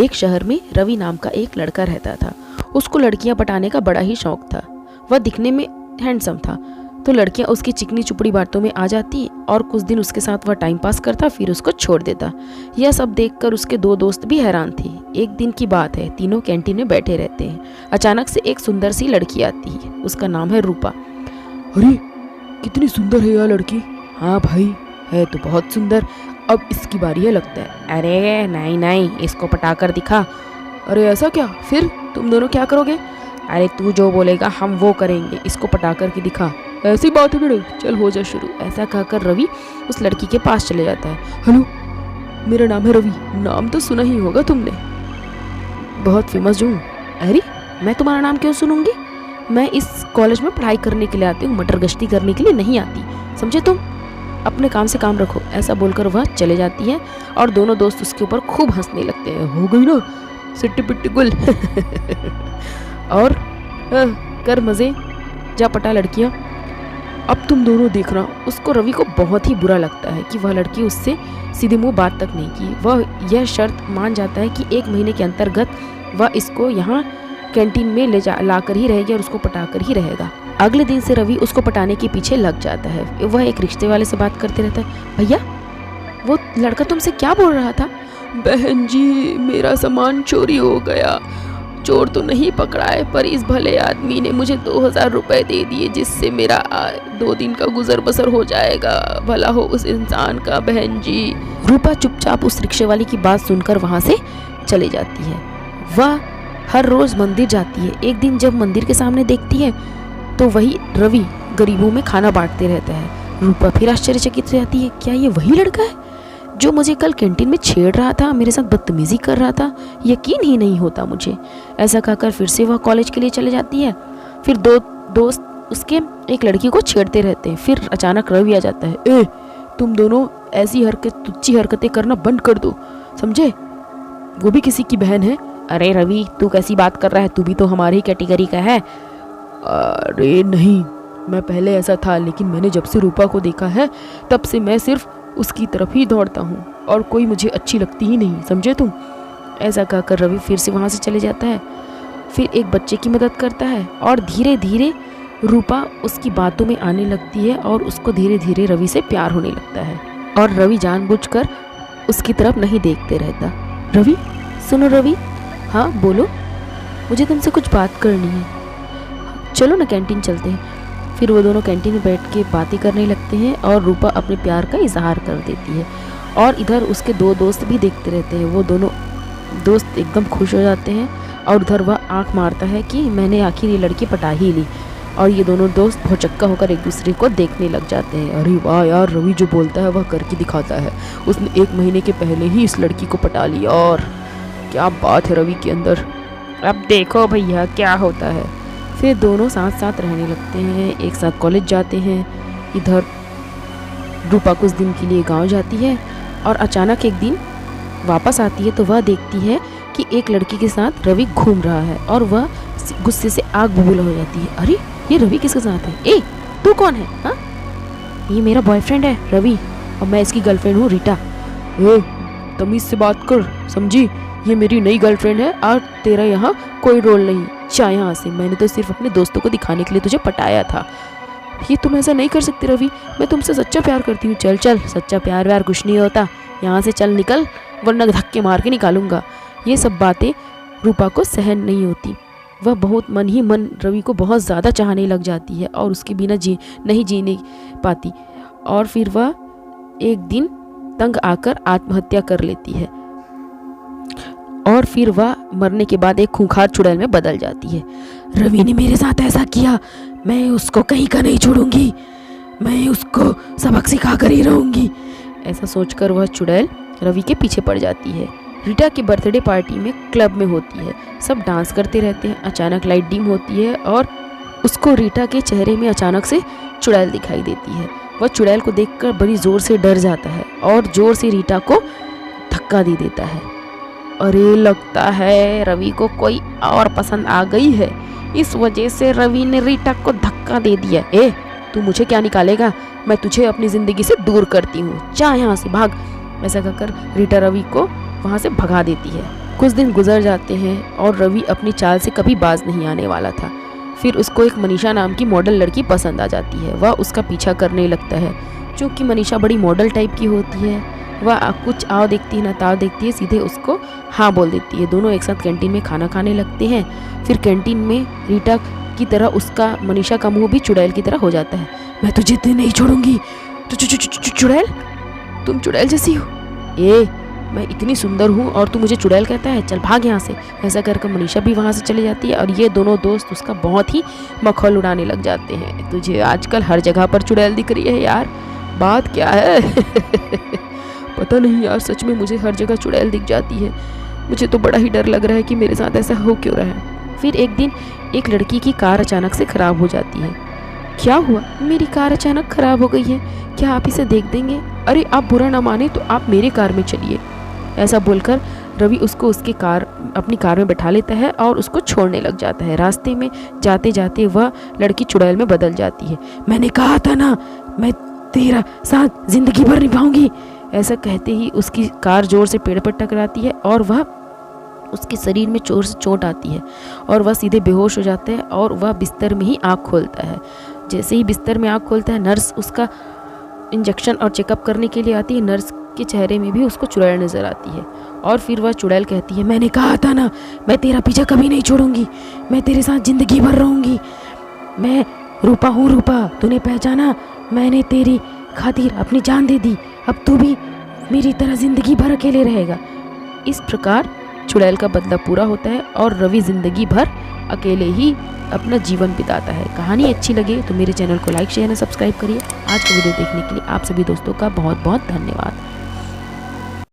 एक शहर में रवि नाम का एक लड़का रहता था। उसको लड़कियां पटाने का बड़ा ही शौक था। वह दिखने में हैंडसम था, तो लड़कियां उसकी चिकनी चुपड़ी बातों में आ जाती और कुछ दिन उसके साथ वह टाइम पास करता, फिर उसको छोड़ देता। यह सब देखकर उसके दो दोस्त भी हैरान थे। एक दिन की बात है, तीनों कैंटीन में बैठे रहते हैं। अचानक से एक सुंदर सी लड़की आती है। उसका नाम है रूपा। अरे कितनी सुंदर है यह लड़की। हाँ भाई, है तो बहुत सुंदर। अब इसकी बारी है लगता है। अरे नहीं नहीं, इसको पटाकर दिखा। अरे ऐसा क्या? फिर तुम दोनों क्या करोगे? अरे तू जो बोलेगा हम वो करेंगे, इसको पटाकर के दिखा। ऐसी बात है बेटे, चल हो जा शुरू। ऐसा कहकर रवि उस लड़की के पास चले जाता है। हेलो, मेरा नाम है रवि। नाम तो सुना ही होगा तुमने, बहुत फेमस हूँ। अरे मैं तुम्हारा नाम क्यों सुनूंगी? मैं इस कॉलेज में पढ़ाई करने के लिए आती हूँ, मटर गश्ती करने के लिए नहीं आती, समझे तुम? अपने काम से काम रखो। ऐसा बोलकर वह चले जाती है और दोनों दोस्त उसके ऊपर खूब हंसने लगते हैं। हो गई ना सिट्टी पिट्टी गुल। और कर मजे, जा पटा लड़कियाँ। अब तुम दोनों देखना। उसको रवि को बहुत ही बुरा लगता है कि वह लड़की उससे सीधे मुंह बात तक नहीं की। वह यह शर्त मान जाता है कि 1 महीने के अंतर्गत वह इसको यहाँ कैंटीन में लाकर ही रहेगी और उसको पटाकर ही रहेगा। अगले दिन से रवि उसको पटाने के पीछे लग जाता है। वह एक रिश्ते वाले से बात करते रहता है। भैया, वो लड़का तुमसे क्या बोल रहा था? बहन जी, मेरा सामान चोरी हो गया। चोर तो नहीं पकड़ा है, पर इस भले आदमी ने मुझे 2000 रुपए दे दिए, जिससे मेरा 2 दिन का गुजर बसर हो जाएगा। भला हो उस इंसान का बहन जी। रूपा चुपचाप उस रिक्शे वाली की बात सुनकर वहाँ से चली जाती है। वह हर रोज मंदिर जाती है। एक दिन जब मंदिर के सामने देखती है तो वही रवि गरीबों में खाना बांटते रहता है। रूपा फिर आश्चर्यचकित हो जाती है। क्या ये वही लड़का है जो मुझे कल कैंटीन में छेड़ रहा था, मेरे साथ बदतमीजी कर रहा था? यकीन ही नहीं होता मुझे। ऐसा कहकर फिर से वह कॉलेज के लिए चले जाती है। फिर 2 दोस्त उसके एक लड़की को छेड़ते रहते हैं। फिर अचानक रवि आ जाता है। ए, तुम दोनों ऐसी तुच्छी हरकतें करना बंद कर दो, समझे? वो भी किसी की बहन है। अरे रवि, तू कैसी बात कर रहा है? तू भी तो हमारी कैटेगरी का है। अरे नहीं, मैं पहले ऐसा था, लेकिन मैंने जब से रूपा को देखा है तब से मैं सिर्फ उसकी तरफ ही दौड़ता हूँ और कोई मुझे अच्छी लगती ही नहीं, समझे तुम? ऐसा कहकर रवि फिर से वहाँ से चले जाता है। फिर एक बच्चे की मदद करता है और धीरे धीरे रूपा उसकी बातों में आने लगती है और उसको धीरे धीरे रवि से प्यार होने लगता है। और रवि जानबूझकर उसकी तरफ नहीं देखते रहता। रवि, सुनो रवि। हाँ बोलो। मुझे तुमसे कुछ बात करनी है। चलो ना कैंटीन चलते हैं। फिर वो दोनों कैंटीन में बैठ के बातें करने लगते हैं और रूपा अपने प्यार का इजहार कर देती है। और इधर उसके 2 दोस्त भी देखते रहते हैं। वो दोनों दोस्त एकदम खुश हो जाते हैं और उधर वह आंख मारता है कि मैंने आखिर ये लड़की पटा ही ली। और ये दोनों दोस्त भौचक्का होकर एक दूसरे को देखने लग जाते हैं। अरे वाह यार, रवि जो बोलता है वह करके दिखाता है। उसने 1 महीने के पहले ही इस लड़की को पटा लिया। और क्या बात है रवि के अंदर। अब देखो भैया क्या होता है। फिर दोनों साथ साथ रहने लगते हैं, एक साथ कॉलेज जाते हैं। इधर रूपा कुछ दिन के लिए गांव जाती है और अचानक एक दिन वापस आती है तो वह देखती है कि एक लड़की के साथ रवि घूम रहा है और वह गुस्से से आग बबूला हो जाती है। अरे ये रवि किसके साथ है? ए, तू कौन है? हाँ, ये मेरा बॉयफ्रेंड है रवि और मैं इसकी गर्लफ्रेंड हूँ रीटा। ए, तमीज से बात कर, समझी? ये मेरी नई गर्लफ्रेंड है और तेरा यहाँ कोई रोल नहीं। जा यहाँ से। मैंने तो सिर्फ अपने दोस्तों को दिखाने के लिए तुझे पटाया था। ये तुम ऐसा नहीं कर सकती रवि, मैं तुमसे सच्चा प्यार करती हूँ। चल चल, सच्चा प्यार व्यार कुछ नहीं होता। यहाँ से चल निकल, वरना धक्के मार के निकालूंगा। ये सब बातें रूपा को सहन नहीं होती। वह बहुत मन ही मन रवि को बहुत ज़्यादा चाहने लग जाती है और उसके बिना नहीं जीने पाती। और फिर वह एक दिन तंग आकर आत्महत्या कर लेती है और फिर वह मरने के बाद एक खूंखार चुड़ैल में बदल जाती है। रवि ने मेरे साथ ऐसा किया, मैं उसको कहीं का नहीं छोड़ूंगी। मैं उसको सबक सिखा कर ही रहूंगी। ऐसा सोचकर वह चुड़ैल रवि के पीछे पड़ जाती है। रीटा की बर्थडे पार्टी में क्लब में होती है। सब डांस करते रहते हैं। अचानक लाइट डिम होती है और उसको रीटा के चेहरे में अचानक से चुड़ैल दिखाई देती है। वह चुड़ैल को देखकर बड़ी जोर से डर जाता है और जोर से रीटा को धक्का दे देता है। अरे लगता है रवि को कोई और पसंद आ गई है, इस वजह से रवि ने रीटा को धक्का दे दिया। ए, तू मुझे क्या निकालेगा? मैं तुझे अपनी जिंदगी से दूर करती हूँ। जा यहाँ से, भाग। ऐसा कहकर रीटा रवि को वहाँ से भगा देती है। कुछ दिन गुजर जाते हैं और रवि अपनी चाल से कभी बाज नहीं आने वाला था। फिर उसको एक मनीषा नाम की मॉडल लड़की पसंद आ जाती है। वह उसका पीछा करने लगता है। चूँकि मनीषा बड़ी मॉडल टाइप की होती है, वह कुछ आओ देखती है ना ताव देखती है, सीधे उसको हाँ बोल देती है। दोनों एक साथ कैंटीन में खाना खाने लगते हैं। फिर कैंटीन में रीटा की तरह उसका मनीषा का मुंह भी चुड़ैल की तरह हो जाता है। मैं तुझे नहीं छोड़ूंगी, चुड़ैल, तुम चुड़ैल जैसी हो। मैं इतनी सुंदर हूँ और तू मुझे चुड़ैल कहता है, चल भाग यहाँ से। ऐसा करके मनीषा भी वहाँ से चली जाती है और ये दोनों दोस्त उसका बहुत ही मखौल उड़ाने लग जाते हैं। तुझे आजकल हर जगह पर चुड़ैल दिख रही है यार, बात क्या है? पता नहीं यार, सच में मुझे हर जगह चुड़ैल दिख जाती है। मुझे तो बड़ा ही डर लग रहा है कि मेरे साथ ऐसा हो क्यों रहा है। फिर एक दिन एक लड़की की कार अचानक से ख़राब हो जाती है। क्या हुआ? मेरी कार अचानक ख़राब हो गई है, क्या आप इसे देख देंगे? अरे आप बुरा ना माने तो आप मेरे कार में चलिए। ऐसा बोलकर रवि उसको अपनी कार में बैठा लेता है और उसको छोड़ने लग जाता है। रास्ते में जाते जाते वह लड़की चुड़ैल में बदल जाती है। मैंने कहा था ना, मैं तेरा साथ जिंदगी भर निभाऊंगी। ऐसा कहते ही उसकी कार जोर से पेड़ पर टकराती है और वह उसके शरीर में जोर से चोट आती है और वह सीधे बेहोश हो जाता है और वह बिस्तर में ही आँख खोलता है। जैसे ही बिस्तर में आँख खोलता है, नर्स उसका इंजेक्शन और चेकअप करने के लिए आती है। नर्स के चेहरे में भी उसको चुड़ैल नज़र आती है और फिर वह चुड़ैल कहती है, मैंने कहा था ना, मैं तेरा पीछा कभी नहीं छोड़ूंगी, मैं तेरे साथ ज़िंदगी भर रहूंगी। मैं रूपा हूँ, रूपा, तूने पहचाना? मैंने तेरी खातिर अपनी जान दे दी, अब तू भी मेरी तरह ज़िंदगी भर अकेले रहेगा। इस प्रकार चुड़ैल का बदला पूरा होता है और रवि ज़िंदगी भर अकेले ही अपना जीवन बिताता है। कहानी अच्छी लगे तो मेरे चैनल को लाइक शेयर और सब्सक्राइब करिए। आज का वीडियो देखने के लिए आप सभी दोस्तों का बहुत बहुत धन्यवाद।